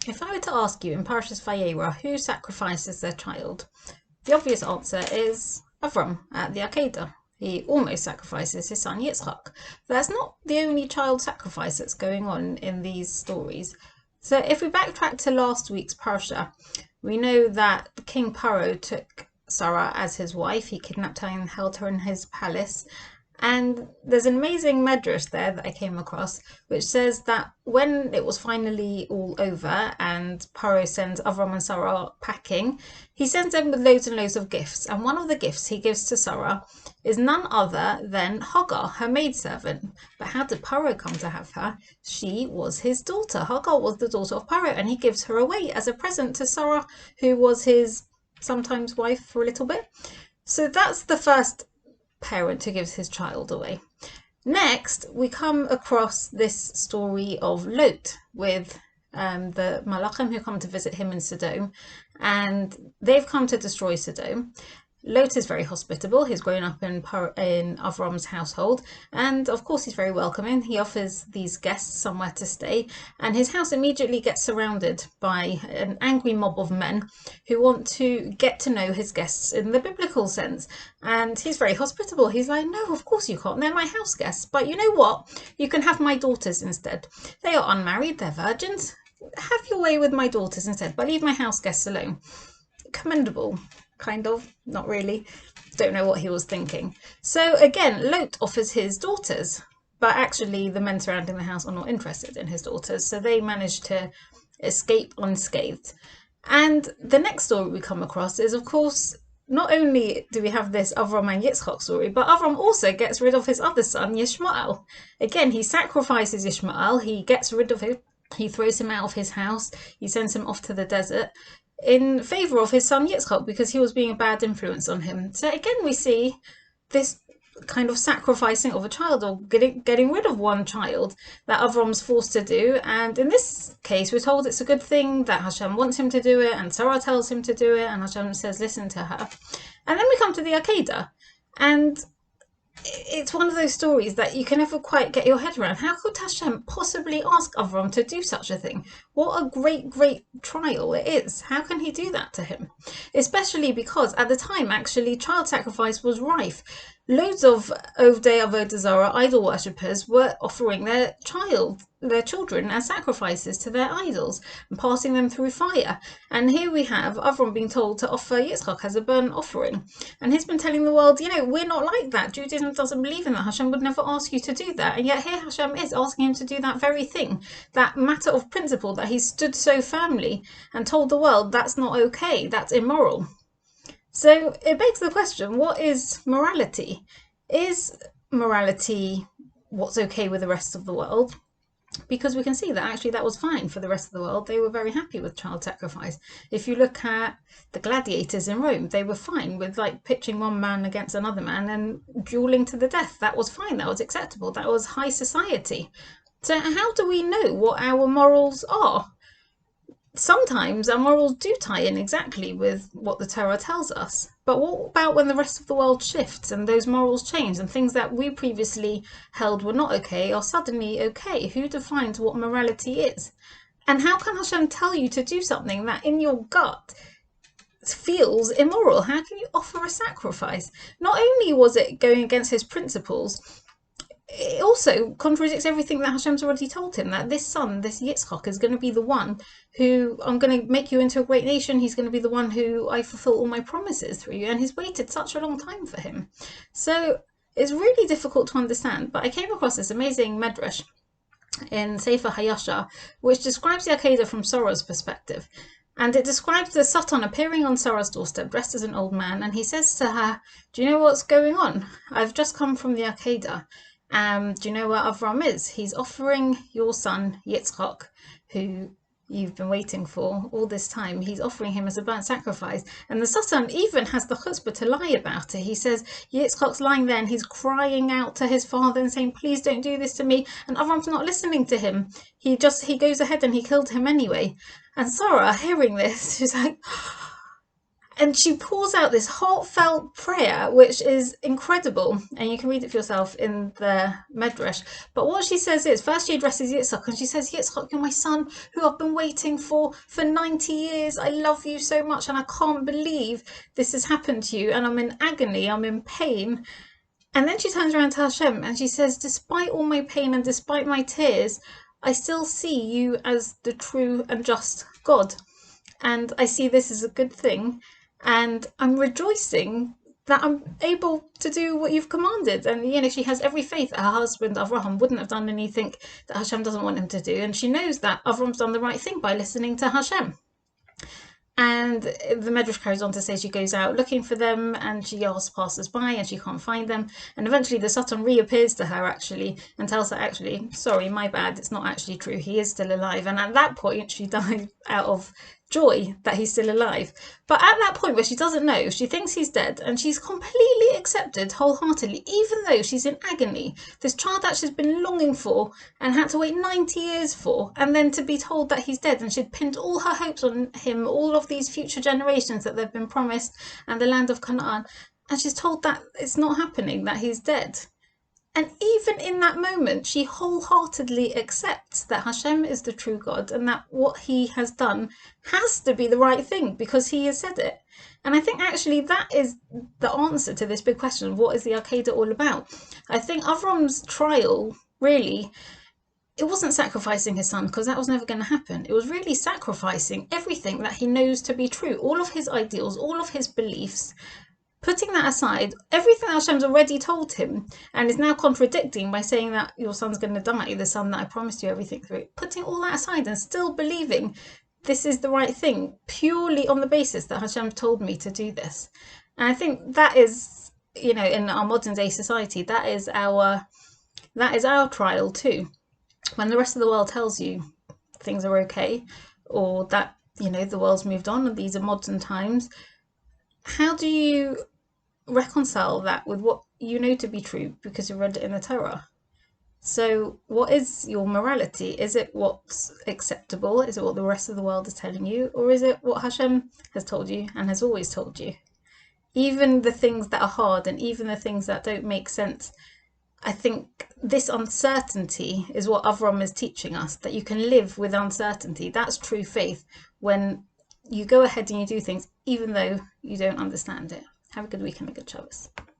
If I were to ask you in Parshas Vayeira who sacrifices their child, the obvious answer is Avram at the Akeida. He almost sacrifices his son Yitzchak. That's not the only child sacrifice that's going on in these stories. So if we backtrack to last week's Parsha, we know that King Paro took Sara as his wife. He kidnapped her and held her in his palace. And there's an amazing medrash there that I came across, which says that when it was finally all over and Paro sends Avram and Sarah packing, he sends them with loads and loads of gifts. And one of the gifts he gives to Sarah is none other than Hagar, her maidservant. But how did Paro come to have her? She was his daughter. Hagar was the daughter of Paro, and he gives her away as a present to Sarah, who was his sometimes wife for a little bit. So that's the first parent who gives his child away. Next, we come across this story of Lot with the Malachim who come to visit him in Sodom, and they've come to destroy Sodom. Lot is very hospitable. He's grown up in Avram's household, and of course he's very welcoming. He offers these guests somewhere to stay, and his house immediately gets surrounded by an angry mob of men who want to get to know his guests in the biblical sense. And he's very hospitable. He's like, no, of course you can't. They're my house guests. But you know what? You can have my daughters instead. They are unmarried. They're virgins. Have your way with my daughters instead, but leave my house guests alone. Commendable. Kind of, not really. Don't know what he was thinking. So again, Lot offers his daughters, but actually the men surrounding the house are not interested in his daughters, so they manage to escape unscathed. And the next story we come across is, of course, not only do we have this Avram and Yitzchak story, but Avram also gets rid of his other son, Yishmael. Again, he sacrifices Yishmael, he gets rid of him, he throws him out of his house, he sends him off to the desert in favour of his son Yitzchak because he was being a bad influence on him. So again, we see this kind of sacrificing of a child, or getting rid of one child that Avram's forced to do. And in this case, we're told it's a good thing that Hashem wants him to do it, and Sarah tells him to do it, and Hashem says, listen to her. And then we come to the Akeida, and it's one of those stories that you can never quite get your head around. How could Hashem possibly ask Avram to do such a thing? What a great, great trial it is. How can he do that to him? Especially because at the time, actually, child sacrifice was rife. Loads of Ovdei Avodah Zarah idol worshippers were offering their children as sacrifices to their idols and passing them through fire. And here we have Avram being told to offer Yitzchak as a burnt offering. And he's been telling the world, we're not like that. Judaism doesn't believe in that. Hashem would never ask you to do that. And yet here Hashem is asking him to do that very thing, that matter of principle that he stood so firmly and told the world that's not okay, that's immoral. So it begs the question, what is morality? Is morality what's okay with the rest of the world? Because we can see that actually that was fine for the rest of the world. They were very happy with child sacrifice. If you look at the gladiators in Rome, they were fine with pitching one man against another man and dueling to the death. That was fine, that was acceptable, that was high society. So how do we know what our morals are? Sometimes our morals do tie in exactly with what the Torah tells us. But what about when the rest of the world shifts and those morals change and things that we previously held were not okay are suddenly okay? Who defines what morality is? And how can Hashem tell you to do something that in your gut feels immoral? How can you offer a sacrifice? Not only was it going against his principles, it also contradicts everything that Hashem's already told him, that this son, this Yitzchak, is going to be the one who I'm going to make you into a great nation. He's going to be the one who I fulfill all my promises through you. And he's waited such a long time for him. So it's really difficult to understand. But I came across this amazing medrash in Sefer Hayashar, which describes the Akeida from Sarah's perspective. And it describes the Satan appearing on Sarah's doorstep dressed as an old man. And he says to her, do you know what's going on? I've just come from the Akeida. Do you know where Avram is? He's offering your son Yitzchak, who you've been waiting for all this time. He's offering him as a burnt sacrifice. And the Satan even has the chutzpah to lie about it. He says Yitzchak's lying there and he's crying out to his father and saying, please don't do this to me. And Avram's not listening to him. He goes ahead and he killed him anyway. And Sarah, hearing this, she's like, And she pours out this heartfelt prayer, which is incredible. And you can read it for yourself in the Medrash. But what she says is, first she addresses Yitzhak and she says, Yitzhak, you're my son who I've been waiting for 90 years. I love you so much and I can't believe this has happened to you. And I'm in agony, I'm in pain. And then she turns around to Hashem and she says, despite all my pain and despite my tears, I still see you as the true and just God. And I see this as a good thing. And I'm rejoicing that I'm able to do what you've commanded. And, you know, she has every faith that her husband, Avraham, wouldn't have done anything that Hashem doesn't want him to do. And she knows that Avram's done the right thing by listening to Hashem. And the Medrash carries on to say she goes out looking for them and she asks passers-by and she can't find them. And eventually the Satan reappears to her actually and tells her, actually, sorry, my bad, it's not actually true. He is still alive. And at that point, she died out of joy that he's still alive. But at that point where she doesn't know, she thinks he's dead and she's completely accepted wholeheartedly, even though she's in agony. This child that she's been longing for and had to wait 90 years for, and then to be told that he's dead, and she'd pinned all her hopes on him, all of these future generations that they've been promised and the land of Canaan, and she's told that it's not happening, that he's dead. And even in that moment, she wholeheartedly accepts that Hashem is the true God and that what he has done has to be the right thing because he has said it. And I think actually that is the answer to this big question of what is the Akeida all about. I think Avram's trial, really, it wasn't sacrificing his son because that was never going to happen. It was really sacrificing everything that he knows to be true, all of his ideals, all of his beliefs, putting that aside, everything that Hashem's already told him and is now contradicting by saying that your son's going to die, the son that I promised you everything through, putting all that aside and still believing this is the right thing purely on the basis that Hashem told me to do this. And I think that is, you know, in our modern day society, that is our trial too. When the rest of the world tells you things are okay, or that, you know, the world's moved on and these are modern times, how do you reconcile that with what you know to be true because you read it in the Torah? So what is your morality? Is it what's acceptable? Is it what the rest of the world is telling you? Or is it what Hashem has told you and has always told you? Even the things that are hard and even the things that don't make sense, I think this uncertainty is what Avram is teaching us, that you can live with uncertainty. That's true faith, when you go ahead and you do things even though you don't understand it. Have a good week and a good Shabbos.